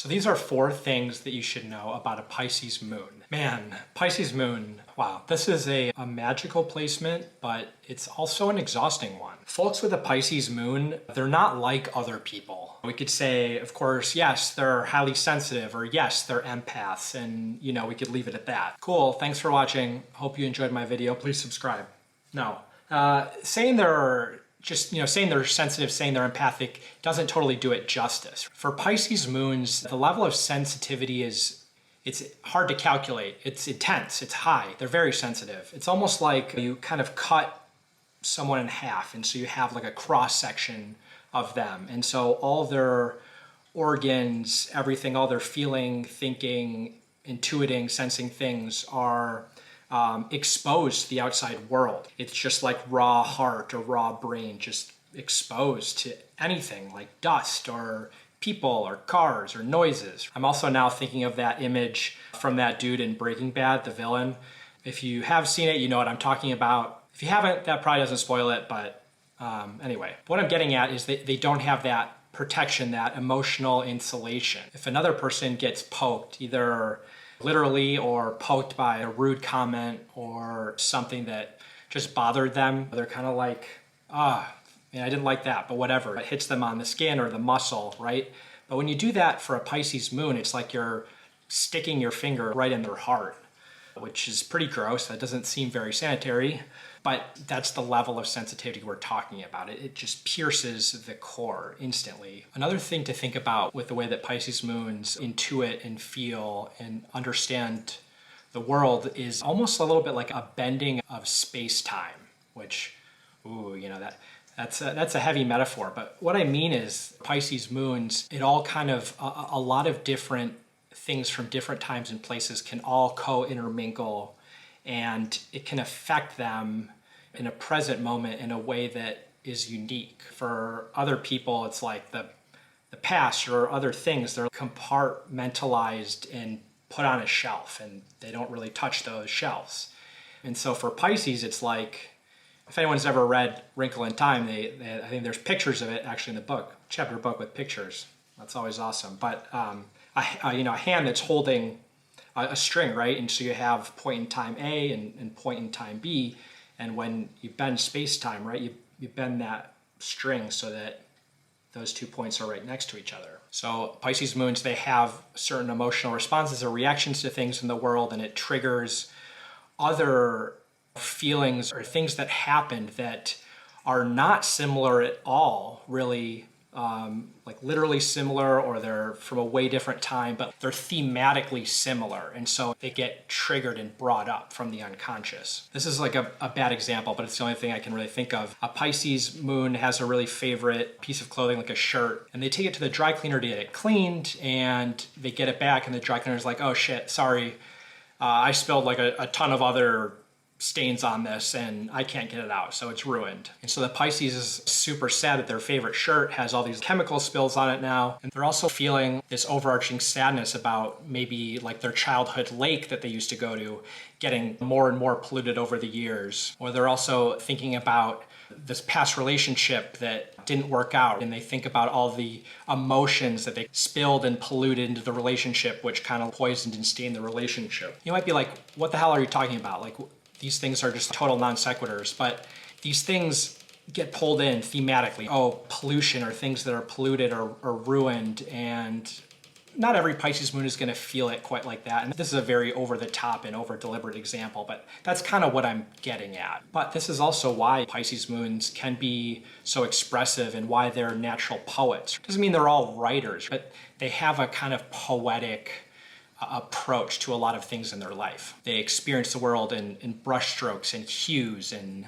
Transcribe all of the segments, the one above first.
So these are 4 things that you should know about a Pisces moon. Man, Pisces moon, wow. This is a magical placement, but it's also an exhausting one. Folks with a Pisces moon, they're not like other people. We could say, of course, yes, they're highly sensitive, or yes, they're empaths, and we could leave it at that. Cool, thanks for watching. Hope you enjoyed my video. Please subscribe. No, saying they're saying they're sensitive, saying they're empathic doesn't totally do it justice. For Pisces moons, the level of sensitivity it's hard to calculate. It's intense, it's high, they're very sensitive. It's almost like you kind of cut someone in half, and so you have like a cross section of them. And so all their organs, everything, all their feeling, thinking, intuiting, sensing things are exposed to the outside world. It's just like raw heart or raw brain, just exposed to anything like dust or people or cars or noises. I'm also now thinking of that image from that dude in Breaking Bad, the villain. If you have seen it, you know what I'm talking about. If you haven't, that probably doesn't spoil it, but anyway. What I'm getting at is they don't have that protection, that emotional insulation. If another person gets poked, either literally or poked by a rude comment or something that just bothered them, they're kind of like, man, I didn't like that, but whatever. It hits them on the skin or the muscle, right? But when you do that for a Pisces moon, it's like you're sticking your finger right in their heart, which is pretty gross. That doesn't seem very sanitary, but that's the level of sensitivity we're talking about. It just pierces the core instantly. Another thing to think about with the way that Pisces moons intuit and feel and understand the world is almost a little bit like a bending of space-time, which, that's a heavy metaphor. But what I mean is Pisces moons, it all kind of, a lot of different things from different times and places can all co-intermingle, and it can affect them in a present moment in a way that is unique. For other people, it's like the past or other things, they're compartmentalized and put on a shelf, and they don't really touch those shelves. And so for Pisces, it's like, if anyone's ever read Wrinkle in Time, I think there's pictures of it actually in the book, chapter book with pictures. That's always awesome. But a hand that's holding a string, right? And so you have point in time A and point in time B. And when you bend space-time, right, you bend that string so that those 2 points are right next to each other. So Pisces moons, they have certain emotional responses or reactions to things in the world, and it triggers other feelings or things that happened that are not similar at all, really, like literally similar, or they're from a way different time, but they're thematically similar. And so they get triggered and brought up from the unconscious. This is like a bad example, but it's the only thing I can really think of. A Pisces moon has a really favorite piece of clothing, like a shirt, and they take it to the dry cleaner to get it cleaned, and they get it back, and the dry cleaner's like, oh shit, sorry, I spilled like a ton of other stains on this and I can't get it out, so it's ruined. And so the Pisces is super sad that their favorite shirt has all these chemical spills on it now. And they're also feeling this overarching sadness about maybe like their childhood lake that they used to go to getting more and more polluted over the years. Or they're also thinking about this past relationship that didn't work out, and they think about all the emotions that they spilled and polluted into the relationship, which kind of poisoned and stained the relationship. You might be like, what the hell are you talking about? Like, these things are just total non sequiturs, but these things get pulled in thematically. Oh, pollution, or things that are polluted or ruined, and not every Pisces moon is gonna feel it quite like that. And this is a very over the top and over deliberate example, but that's kind of what I'm getting at. But this is also why Pisces moons can be so expressive and why they're natural poets. Doesn't mean they're all writers, but they have a kind of poetic approach to a lot of things in their life. They experience the world in brushstrokes and hues and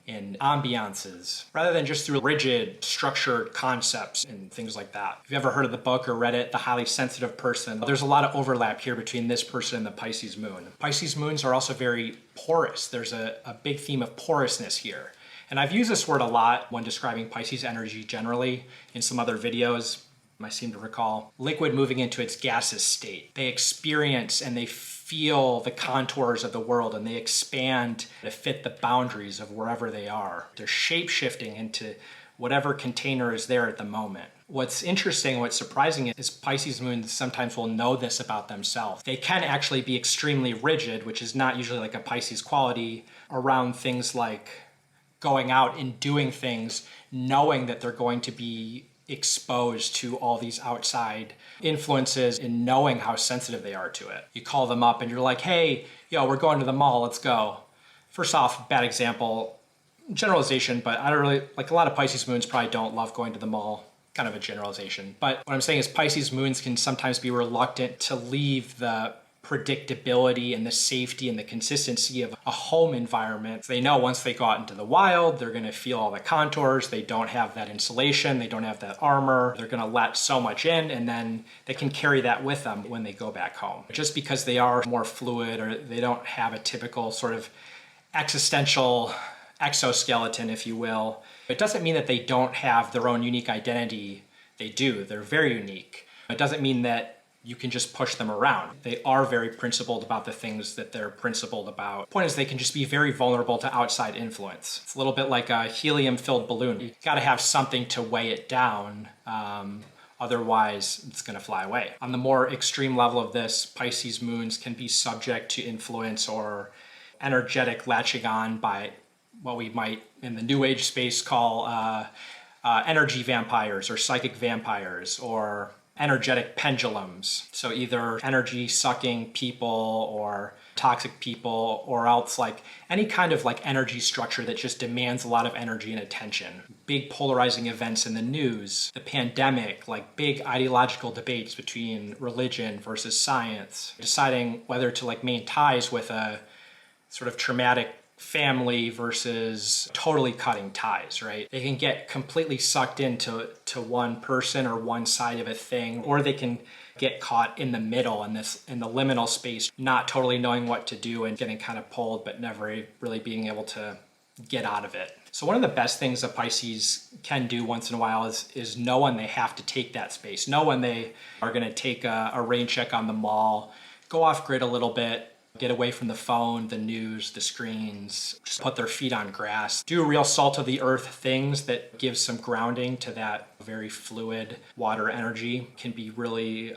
in ambiances, rather than just through rigid, structured concepts and things like that. If you've ever heard of the book or read it, The Highly Sensitive Person, there's a lot of overlap here between this person and the Pisces moon. Pisces moons are also very porous. There's a big theme of porousness here. And I've used this word a lot when describing Pisces energy generally in some other videos. I seem to recall, liquid moving into its gaseous state. They experience and they feel the contours of the world, and they expand to fit the boundaries of wherever they are. They're shape-shifting into whatever container is there at the moment. What's interesting, what's surprising is Pisces moons sometimes will know this about themselves. They can actually be extremely rigid, which is not usually like a Pisces quality, around things like going out and doing things, knowing that they're going to be exposed to all these outside influences and knowing how sensitive they are to it. You call them up and you're like, hey, yo, we're going to the mall, let's go. First off, bad example, generalization, but I don't really, like a lot of Pisces moons probably don't love going to the mall. Kind of a generalization. But what I'm saying is Pisces moons can sometimes be reluctant to leave the predictability and the safety and the consistency of a home environment. They know once they go out into the wild, they're going to feel all the contours. They don't have that insulation. They don't have that armor. They're going to let so much in, and then they can carry that with them when they go back home. Just because they are more fluid or they don't have a typical sort of existential exoskeleton, if you will, it doesn't mean that they don't have their own unique identity. They do. They're very unique. It doesn't mean that you can just push them around. They are very principled about the things that they're principled about. The point is they can just be very vulnerable to outside influence. It's a little bit like a helium-filled balloon. You got to have something to weigh it down. Otherwise, it's going to fly away. On the more extreme level of this, Pisces moons can be subject to influence or energetic latching on by what we might in the New Age space call energy vampires or psychic vampires or energetic pendulums. So either energy sucking people or toxic people, or else like any kind of like energy structure that just demands a lot of energy and attention. Big polarizing events in the news, the pandemic, like big ideological debates between religion versus science, deciding whether to like maintain ties with a sort of traumatic family versus totally cutting ties, right? They can get completely sucked into one person or one side of a thing, or they can get caught in the middle in the liminal space, not totally knowing what to do and getting kind of pulled, but never really being able to get out of it. So one of the best things a Pisces can do once in a while is know when they have to take that space, know when they are going to take a rain check on the mall, go off grid a little bit, get away from the phone, the news, the screens, just put their feet on grass. Do real salt of the earth things that give some grounding to that very fluid water energy can be really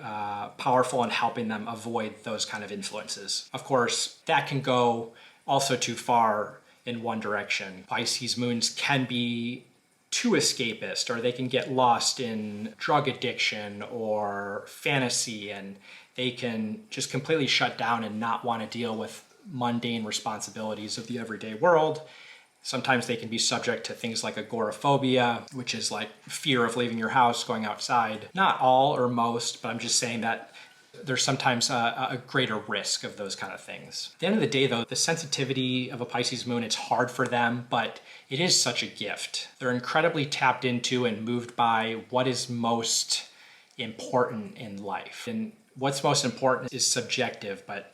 powerful in helping them avoid those kind of influences. Of course, that can go also too far in one direction. Pisces moons can be too escapist, or they can get lost in drug addiction or fantasy, and they can just completely shut down and not want to deal with mundane responsibilities of the everyday world. Sometimes they can be subject to things like agoraphobia, which is like fear of leaving your house, going outside. Not all or most, but I'm just saying that there's sometimes a greater risk of those kind of things. At the end of the day though, the sensitivity of a Pisces moon, it's hard for them, but it is such a gift. They're incredibly tapped into and moved by what is most important in life. And what's most important is subjective, but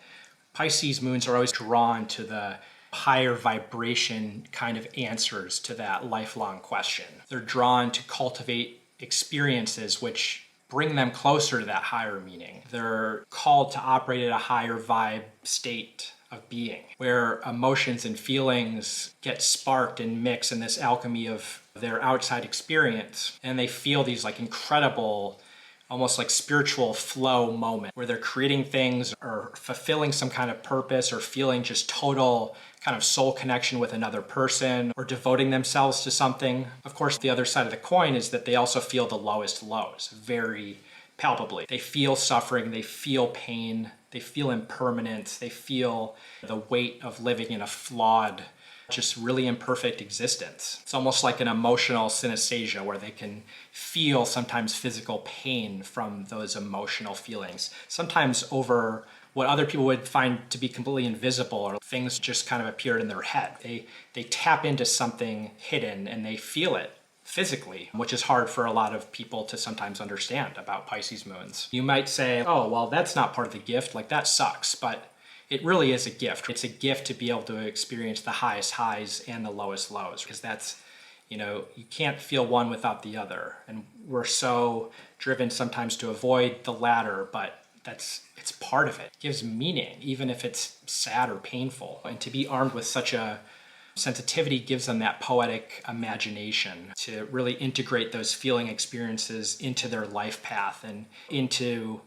Pisces moons are always drawn to the higher vibration kind of answers to that lifelong question. They're drawn to cultivate experiences which bring them closer to that higher meaning. They're called to operate at a higher vibe state of being, where emotions and feelings get sparked and mixed in this alchemy of their outside experience. And they feel these like incredible, almost like spiritual flow moment where they're creating things or fulfilling some kind of purpose or feeling just total kind of soul connection with another person or devoting themselves to something. Of course, the other side of the coin is that they also feel the lowest lows very palpably. They feel suffering, they feel pain, they feel impermanence, they feel the weight of living in a flawed, just really imperfect existence. It's almost like an emotional synesthesia where they can feel sometimes physical pain from those emotional feelings, sometimes over what other people would find to be completely invisible, or things just kind of appeared in their head. They tap into something hidden and they feel it physically, which is hard for a lot of people to sometimes understand about Pisces moons. You might say, oh, well, that's not part of the gift, like that sucks, but it really is a gift. It's a gift to be able to experience the highest highs and the lowest lows, because that's, you can't feel one without the other. And we're so driven sometimes to avoid the latter, but it's part of it. It gives meaning, even if it's sad or painful. And to be armed with such a Sensitivity gives them that poetic imagination to really integrate those feeling experiences into their life path and into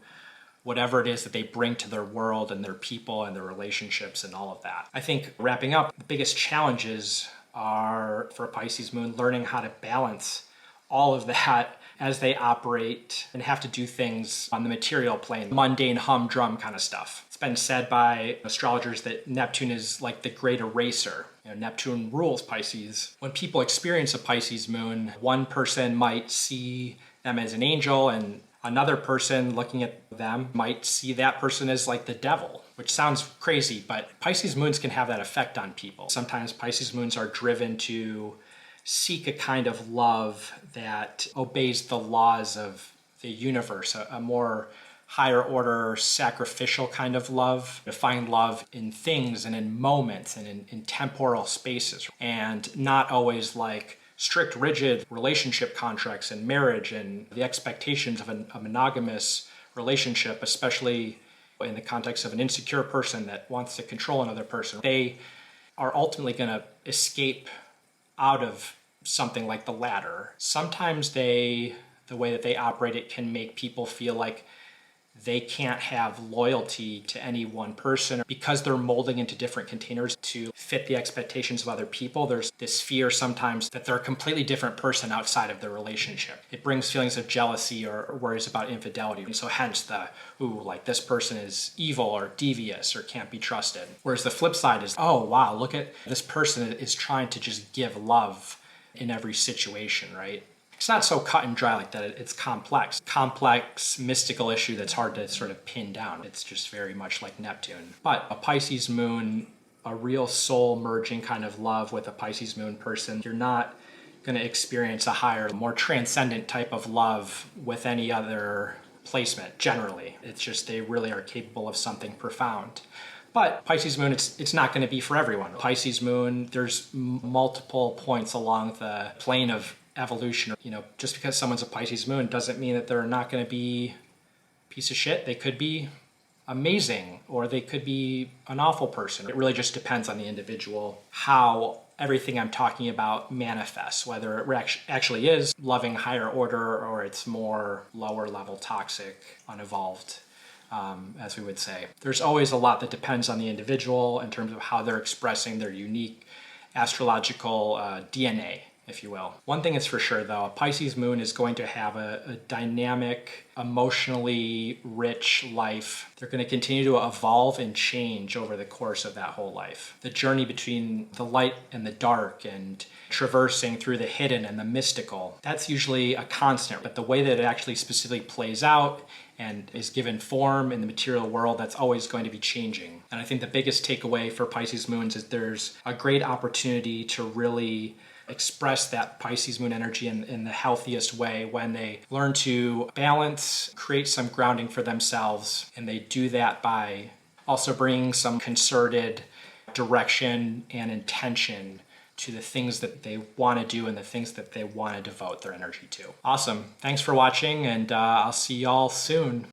whatever it is that they bring to their world and their people and their relationships and all of that. I think wrapping up, the biggest challenges are for a Pisces moon learning how to balance all of that as they operate and have to do things on the material plane, mundane humdrum kind of stuff. It's been said by astrologers that Neptune is like the great eraser. Neptune rules Pisces. When people experience a Pisces moon, one person might see them as an angel, and another person looking at them might see that person as like the devil, which sounds crazy, but Pisces moons can have that effect on people. Sometimes Pisces moons are driven to seek a kind of love that obeys the laws of the universe, a more higher order sacrificial kind of love, to find love in things and in moments and in temporal spaces, and not always like strict, rigid relationship contracts and marriage and the expectations of a monogamous relationship, especially in the context of an insecure person that wants to control another person. They are ultimately going to escape out of something like the latter. Sometimes the way that they operate it can make people feel like they can't have loyalty to any one person because they're molding into different containers to fit the expectations of other people. There's this fear sometimes that they're a completely different person outside of their relationship. It brings feelings of jealousy or worries about infidelity. And so hence like this person is evil or devious or can't be trusted. Whereas the flip side is, oh wow, look at this person is trying to just give love in every situation, right? It's not so cut and dry like that. It's complex. Complex, mystical issue that's hard to sort of pin down. It's just very much like Neptune. But a Pisces moon, a real soul merging kind of love with a Pisces moon person, you're not going to experience a higher, more transcendent type of love with any other placement, generally. It's just they really are capable of something profound. But Pisces moon, it's not going to be for everyone. Pisces moon, there's multiple points along the plane of evolution. Just because someone's a Pisces moon doesn't mean that they're not going to be a piece of shit. They could be amazing, or they could be an awful person. It really just depends on the individual, how everything I'm talking about manifests, whether it actually is loving higher order or it's more lower level toxic, unevolved, as we would say. There's always a lot that depends on the individual in terms of how they're expressing their unique astrological DNA, if you will. One thing is for sure though, a Pisces moon is going to have a dynamic, emotionally rich life. They're going to continue to evolve and change over the course of that whole life. The journey between the light and the dark and traversing through the hidden and the mystical, that's usually a constant, but the way that it actually specifically plays out and is given form in the material world, that's always going to be changing. And I think the biggest takeaway for Pisces moons is there's a great opportunity to really express that Pisces moon energy in the healthiest way when they learn to balance, create some grounding for themselves, and they do that by also bringing some concerted direction and intention to the things that they want to do and the things that they want to devote their energy to. Awesome. Thanks for watching, and I'll see y'all soon.